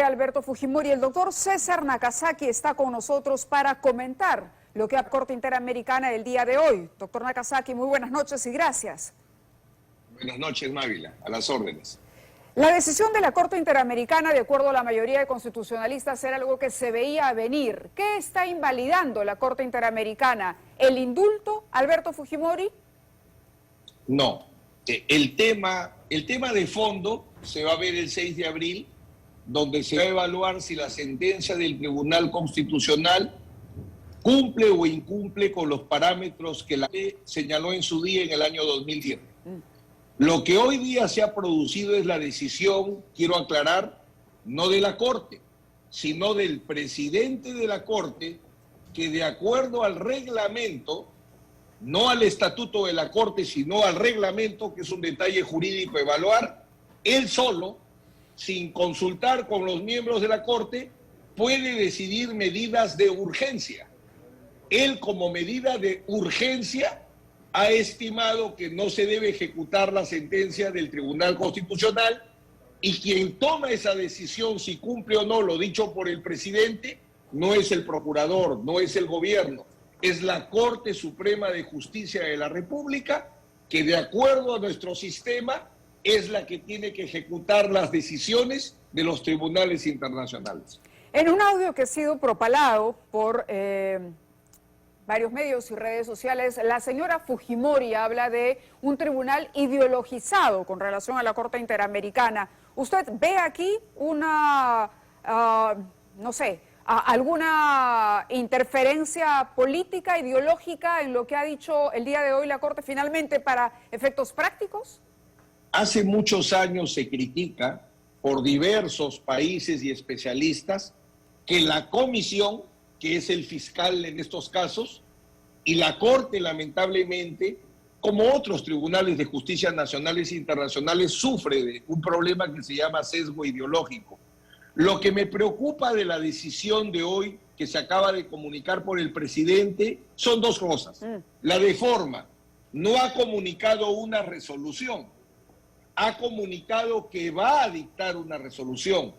Alberto Fujimori. El doctor César Nakazaki está con nosotros para comentar lo que ha la Corte Interamericana el día de hoy. Doctor Nakazaki, muy buenas noches y gracias. Buenas noches, Mávila. A las órdenes. La decisión de la Corte Interamericana, de acuerdo a la mayoría de constitucionalistas, era algo que se veía venir. ¿Qué está invalidando la Corte Interamericana? ¿El indulto, Alberto Fujimori? No. El tema de fondo se va a ver el 6 de abril, donde se va a evaluar si la sentencia del Tribunal Constitucional cumple o incumple con los parámetros que la ley señaló en su día en el año 2010. Lo que hoy día se ha producido es la decisión, quiero aclarar, no de la Corte, sino del presidente de la Corte, que de acuerdo al reglamento, no al estatuto de la Corte, sino al reglamento, que es un detalle jurídico a evaluar, él solo, sin consultar con los miembros de la Corte, puede decidir medidas de urgencia. Él, como medida de urgencia, ha estimado que no se debe ejecutar la sentencia del Tribunal Constitucional, y quien toma esa decisión, si cumple o no lo dicho por el presidente, no es el procurador, no es el gobierno, es la Corte Suprema de Justicia de la República, que de acuerdo a nuestro sistema es la que tiene que ejecutar las decisiones de los tribunales internacionales. En un audio que ha sido propalado por varios medios y redes sociales, la señora Fujimori habla de un tribunal ideologizado con relación a la Corte Interamericana. ¿Usted ve aquí una, no sé, alguna interferencia política, ideológica en lo que ha dicho el día de hoy la Corte finalmente para efectos prácticos? Hace muchos años se critica por diversos países y especialistas que la comisión, que es el fiscal en estos casos, y la Corte, lamentablemente, como otros tribunales de justicia nacionales e internacionales, sufre de un problema que se llama sesgo ideológico. Lo que me preocupa de la decisión de hoy, que se acaba de comunicar por el presidente, son dos cosas. La de forma, no ha comunicado una resolución, ha comunicado que va a dictar una resolución.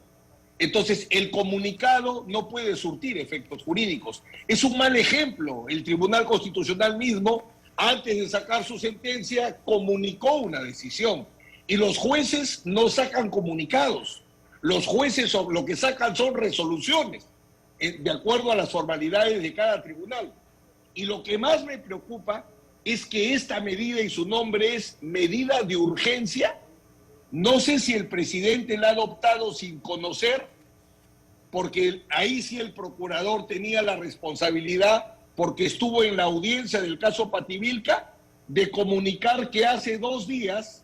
Entonces, el comunicado no puede surtir efectos jurídicos. Es un mal ejemplo. El Tribunal Constitucional mismo, antes de sacar su sentencia, comunicó una decisión. Y los jueces no sacan comunicados. Los jueces lo que sacan son resoluciones, de acuerdo a las formalidades de cada tribunal. Y lo que más me preocupa es que esta medida, y su nombre es medida de urgencia, no sé si el presidente la ha adoptado sin conocer, porque ahí sí el procurador tenía la responsabilidad, porque estuvo en la audiencia del caso Pativilca, de comunicar que hace 2 días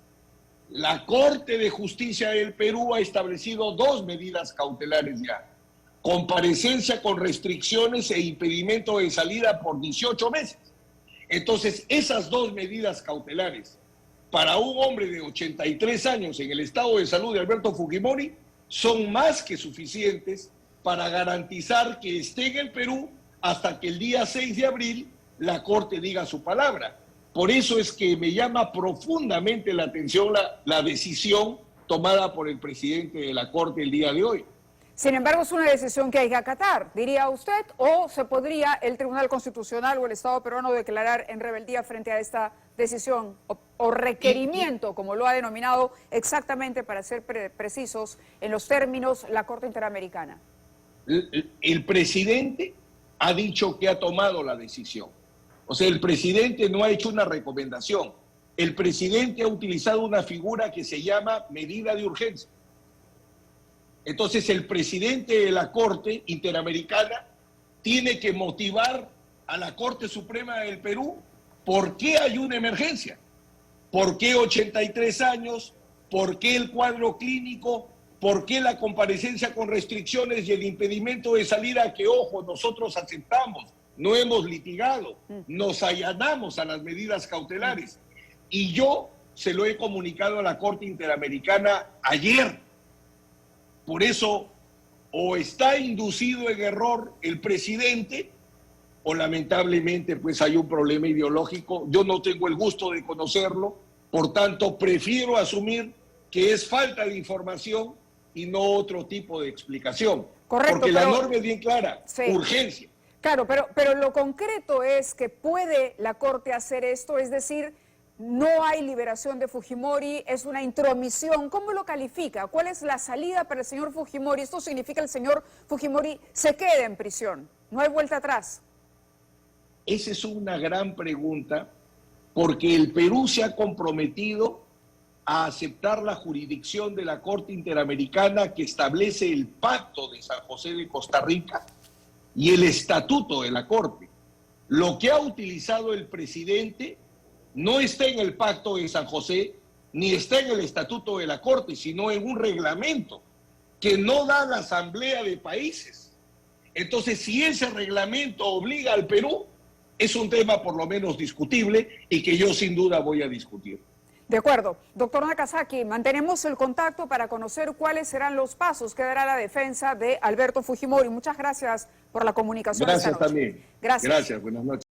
la Corte de Justicia del Perú ha establecido 2 medidas cautelares ya: comparecencia con restricciones e impedimento de salida por 18 meses. Entonces, esas 2 medidas cautelares para un hombre de 83 años en el estado de salud de Alberto Fujimori son más que suficientes para garantizar que esté en el Perú hasta que el día 6 de abril la Corte diga su palabra. Por eso es que me llama profundamente la atención la decisión tomada por el presidente de la Corte el día de hoy. Sin embargo, es una decisión que hay que acatar, diría usted, o se podría el Tribunal Constitucional o el Estado peruano declarar en rebeldía frente a esta decisión o requerimiento, como lo ha denominado exactamente, para ser precisos en los términos, la Corte Interamericana. El presidente ha dicho que ha tomado la decisión. O sea, el presidente no ha hecho una recomendación. El presidente ha utilizado una figura que se llama medida de urgencia. Entonces, el presidente de la Corte Interamericana tiene que motivar a la Corte Suprema del Perú por qué hay una emergencia, por qué 83 años, por qué el cuadro clínico, por qué la comparecencia con restricciones y el impedimento de salida, que, ojo, nosotros aceptamos, no hemos litigado, nos allanamos a las medidas cautelares. Y yo se lo he comunicado a la Corte Interamericana ayer. Por eso, o está inducido en error el presidente, o lamentablemente pues hay un problema ideológico. Yo no tengo el gusto de conocerlo, por tanto prefiero asumir que es falta de información y no otro tipo de explicación. Correcto, porque la pero- norma es bien clara, Sí. urgencia. Claro, pero lo concreto es que puede la Corte hacer esto, es decir, no hay liberación de Fujimori, es una intromisión. ¿Cómo lo califica? ¿Cuál es la salida para el señor Fujimori? Esto significa que el señor Fujimori se quede en prisión, no hay vuelta atrás. Esa es una gran pregunta, porque el Perú se ha comprometido a aceptar la jurisdicción de la Corte Interamericana que establece el Pacto de San José de Costa Rica y el Estatuto de la Corte. Lo que ha utilizado el presidente no está en el Pacto de San José ni está en el Estatuto de la Corte, sino en un reglamento que no da la Asamblea de Países. Entonces, si ese reglamento obliga al Perú, es un tema por lo menos discutible y que yo sin duda voy a discutir. De acuerdo. Doctor Nakazaki, mantenemos el contacto para conocer cuáles serán los pasos que dará la defensa de Alberto Fujimori. Muchas gracias por la comunicación esta Gracias noche. también. Gracias. Gracias, buenas noches.